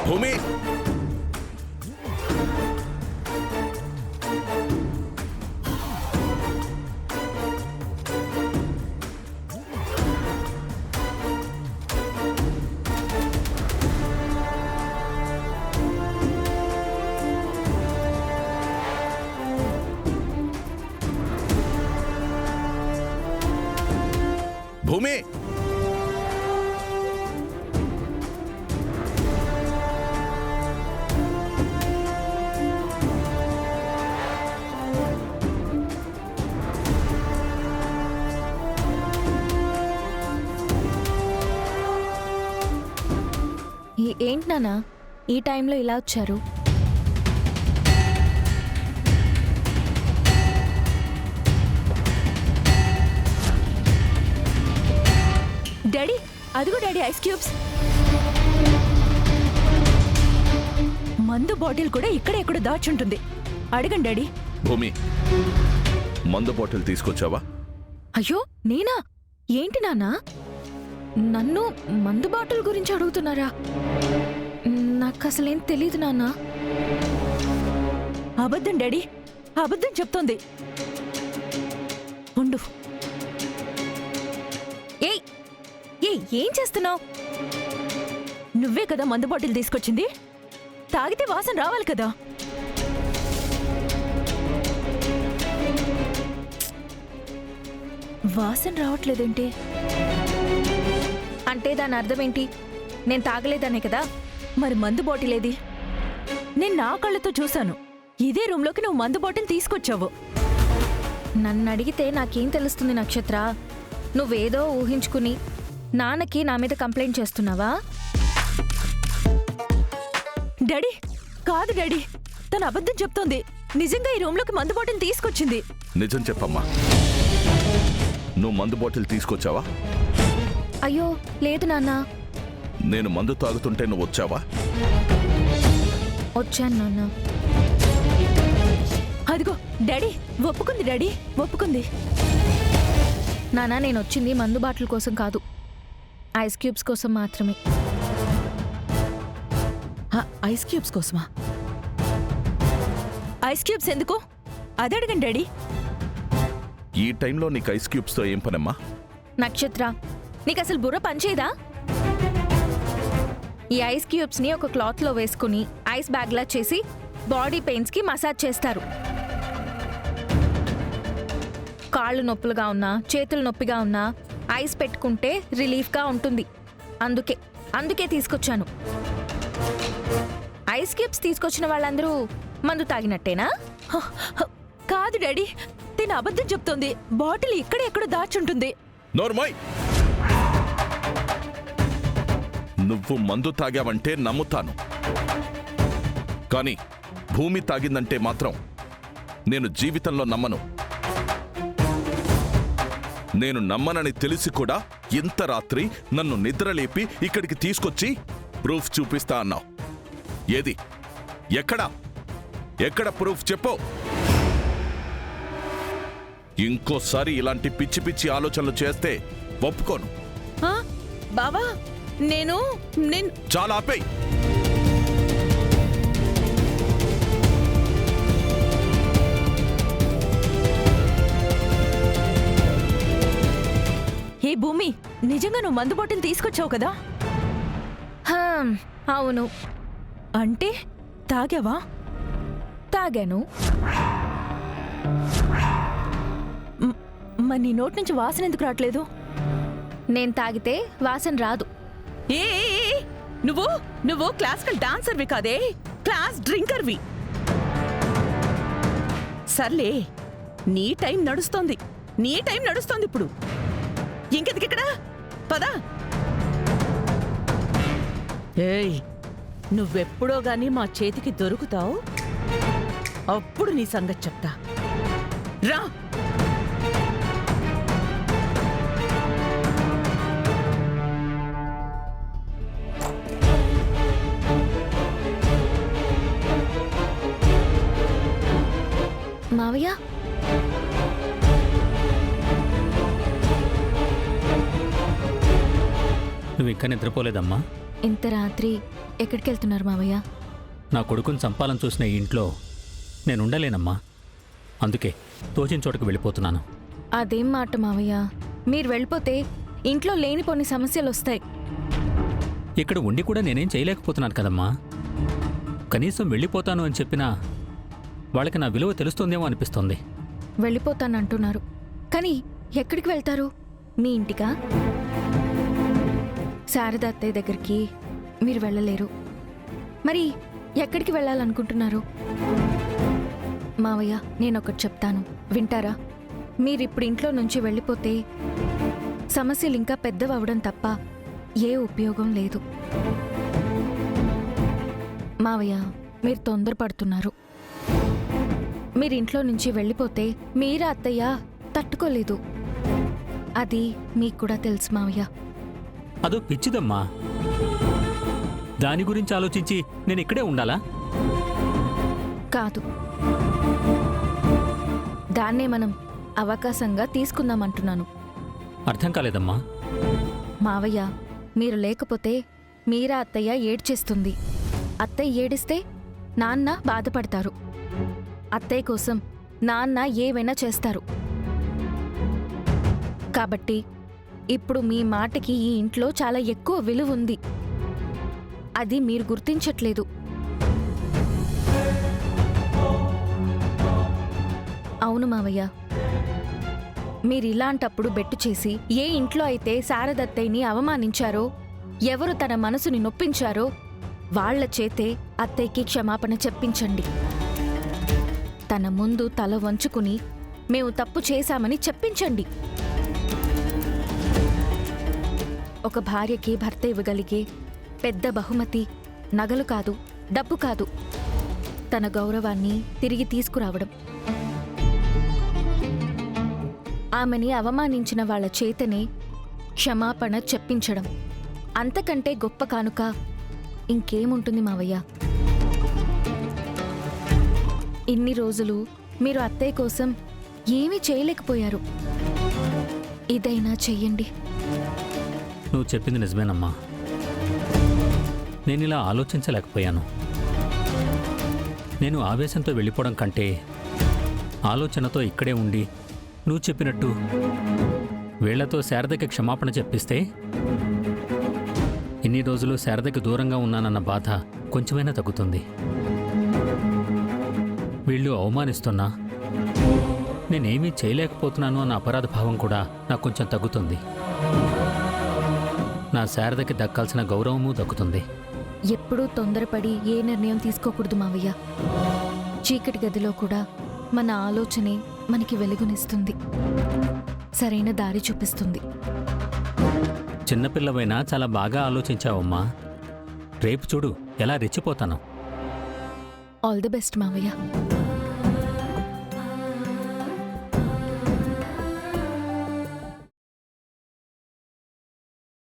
భూమి భూమి ఏంటి నాన్న ఈ టైంలో ఇలా వచ్చారు? డాడీ, అదిగో డాడీ ఐస్ క్యూబ్స్. మందు బాటిల్ కూడా ఇక్కడే ఎక్కడో దాచుంటుంది. అడగండి డాడీ. భూమి మందు బాటిల్ తీసుకొచ్చావా? అయ్యో నేనా? ఏంటి నాన్న నన్ను మందు బాటిల్ గురించి అడుగుతున్నారా? నాకు అసలేం తెలీదు నాన్న. అబద్ధం డాడీ, అబద్ధం చెప్తోంది. ఉండు. ఏయ్ ఏం చేస్తున్నావు? నువ్వే కదా మందు బాటిల్ తీసుకొచ్చింది. తాగితే వాసన రావాలి కదా. వాసన రావట్లేదేంటి? అంటే దాని అర్థం ఏంటి? నేను తాగలేదనే కదా. మరి మందు బాటిల్ ఏది? నేను నా కళ్ళతో చూశాను. ఇదే రూమ్లోకి నువ్వు మందు బాటిల్ తీసుకొచ్చావు. నన్ను అడిగితే నాకేం తెలుస్తుంది నక్షత్ర? నువ్వేదో ఊహించుకుని నాన్నకి నా మీద కంప్లైంట్ చేస్తున్నావా? డాడీ, కాదు డాడీ, తను అబద్ధం చెప్తోంది. నిజంగా ఈ రూమ్లోకి మందు బాటిల్ తీసుకొచ్చింది. నిజం చెప్పమ్మా, నువ్వు మందు బాటిల్ తీసుకొచ్చావా? అయ్యో లేదు నాన్న. నేను మందు తాగుతుంటే నువ్వు వచ్చావా? వచ్చాను నాన్న. అదిగో డాడీ, ఒప్పుకుంది డాడీ, ఒప్పుకుంది. నాన్న నేను వచ్చింది మందు బాటిల్ కోసం కాదు, ఐస్ క్యూబ్స్ కోసం మాత్రమే. ఐస్ క్యూబ్స్ కోసమా? ఐస్ క్యూబ్స్ ఎందుకు? అది అడగండి డాడీ. ఈ టైంలో నీకు ఐస్ క్యూబ్స్తో ఏం పనమ్మా? నక్షత్ర, నీకు అసలు బుర్ర పనిచేయదా? ఈ ఐస్ క్యూబ్స్ ని ఒక క్లాత్ లో వేసుకుని ఐస్ బ్యాగ్ లా చేసి బాడీ పెయిన్స్ కి మసాజ్ చేస్తారు. కాళ్ళు నొప్పులుగా ఉన్నా, చేతులు నొప్పిగా ఉన్నా ఐస్ పెట్టుకుంటే రిలీఫ్ గా ఉంటుంది. అందుకే తీసుకొచ్చాను. ఐస్ క్యూబ్స్ తీసుకొచ్చిన వాళ్ళందరూ మందు తాగినట్టేనా? కాదు డాడీ, తిన అబద్ధం చెప్తోంది. బాటిల్ ఇక్కడే ఎక్కడో దాచుంటుంది. నోర్మోయ్, నువ్వు మందు తాగావంటే నమ్ముతాను, కానీ భూమి తాగిందంటే మాత్రం నేను జీవితంలో నమ్మను. నేను నమ్మనని తెలిసి కూడా ఇంత రాత్రి నన్ను నిద్రలేపి ఇక్కడికి తీసుకొచ్చి ప్రూఫ్ చూపిస్తా అన్నావు. ఏది? ఎక్కడ ప్రూఫ్ చెప్పు. ఇంకోసారి ఇలాంటి పిచ్చి పిచ్చి ఆలోచనలు చేస్తే ఒప్పుకోను. బావా, నేను చాలా ఆపేయ్. ఏ భూమి, నిజంగా నువ్వు మందు బాటిల్ తీసుకొచ్చావు కదా? అవును. అంటే తాగావా? తాగాను. మరి నీ నోటి నుంచి వాసన ఎందుకు రావట్లేదు? నేను తాగితే వాసన రాదు. ఏ నువ్వు క్లాసికల్ డాన్సర్వి కాదే, క్లాస్ డ్రింకర్వి. సర్లే, నీ టైం నడుస్తోంది ఇప్పుడు. ఇంకెందుకిక్కడ? పదా. ఏయ్, నువ్వెప్పుడో గాని మా చేతికి దొరుకుతావు, అప్పుడు నీ సంగతి చెప్తా. రా. మావయ్య, నువ్వు ఇంకా నిద్రపోలేదమ్మా? ఇంత రాత్రి ఎక్కడికి వెళ్తున్నారు మావయ్య? నా కొడుకుని చంపాలని చూసిన ఈ ఇంట్లో నేనుండలేనమ్మా. అందుకే తోచిన చోటకు వెళ్ళిపోతున్నాను. అదేం మాట మావయ్య, మీరు వెళ్ళిపోతే ఇంట్లో లేనిపోని సమస్యలు వస్తాయి. ఇక్కడ ఉండి కూడా నేనేం చేయలేకపోతున్నాను కదమ్మా. కనీసం వెళ్ళిపోతాను అని చెప్పినా వాళ్ళకి నా విలువ తెలుస్తుందేమో అనిపిస్తోంది. వెళ్ళిపోతానంటున్నారు, కానీ ఎక్కడికి వెళ్తారు? మీ ఇంటికా? శారద అత్తయ్య దగ్గరికి మీరు వెళ్ళలేరు. మరి ఎక్కడికి వెళ్ళాలనుకుంటున్నారు? మావయ్య, నేనొకటి చెప్తాను, వింటారా? మీరిప్పుడు ఇంట్లో నుంచి వెళ్ళిపోతే సమస్యలు ఇంకా పెద్దవవడం తప్ప ఏ ఉపయోగం లేదు. మావయ్య, మీరు తొందరపడుతున్నారు. మీరింట్లో నుంచి వెళ్ళిపోతే మీరా అత్తయ్య తట్టుకోలేదు. అది మీకు కూడా తెలుసు మావయ్య. అదో పిచ్చిదమ్మా. దాని గురించి ఆలోచించి నేను ఇక్కడే ఉండాలా? కాదు, దాన్నే మనం అవకాశంగా తీసుకుందామంటున్నాను. అర్థం కాలేదమ్మా. మావయ్య, మీరు లేకపోతే మీరా అత్తయ్య ఏడ్చేస్తుంది. అత్తయ్య ఏడిస్తే నాన్న బాధపడతారు. అత్తయ్య కోసం నాన్న ఏవైనా చేస్తారు. కాబట్టి ఇప్పుడు మీ మాటకి ఈ ఇంట్లో చాలా ఎక్కువ విలువ ఉంది. అది మీరు గుర్తించట్లేదు. అవును మావయ్య, మీరిలాంటప్పుడు బెట్టు చేసి ఏ ఇంట్లో అయితే శారదత్తయ్యని అవమానించారో, ఎవరు తన మనసుని నొప్పించారో వాళ్ల చేతే అత్తయ్యకి క్షమాపణ చెప్పించండి. తన ముందు తల వంచుకుని మేము తప్పు చేశామని చెప్పించండి. ఒక భార్యకి భర్త ఇవ్వగలిగే పెద్ద బహుమతి నగలు కాదు, డబ్బు కాదు, తన గౌరవాన్ని తిరిగి తీసుకురావడం. ఆమెని అవమానించిన వాళ్ల చేతనే క్షమాపణ చెప్పించడం. అంతకంటే గొప్ప కానుక ఇంకేముంటుంది మావయ్య? ఇన్ని రోజులు మీరు అత్తయ్య కోసం ఏమీ చేయలేకపోయారు. ఇదైనా చెయ్యండి. నువ్వు చెప్పింది నిజమేనమ్మా. నేనిలా ఆలోచించలేకపోయాను. నేను ఆవేశంతో వెళ్ళిపోవడం కంటే ఆలోచనతో ఇక్కడే ఉండి నువ్వు చెప్పినట్టు వీళ్లతో శారదకి క్షమాపణ చెప్పిస్తే ఇన్ని రోజులు శారదకి దూరంగా ఉన్నానన్న బాధ కొంచెమైనా తగ్గుతుంది. వీళ్ళు అవమానిస్తున్నా నేనేమీ చేయలేకపోతున్నాను అన్న అపరాధ భావం కూడా నాకు కొంచెం తగ్గుతుంది. నా శారదకి దక్కాల్సిన గౌరవము దక్కుతుంది. ఎప్పుడూ తొందరపడి ఏ నిర్ణయం తీసుకోకూడదు మావయ్య. చీకటి గదిలో కూడా మన ఆలోచనే మనకి వెలుగునిస్తుంది, సరైన దారి చూపిస్తుంది. చిన్నపిల్లవైనా చాలా బాగా ఆలోచించావమ్మా. రేపు చూడు ఎలా రెచ్చిపోతాను. ఆల్ ది బెస్ట్ మావయ్య.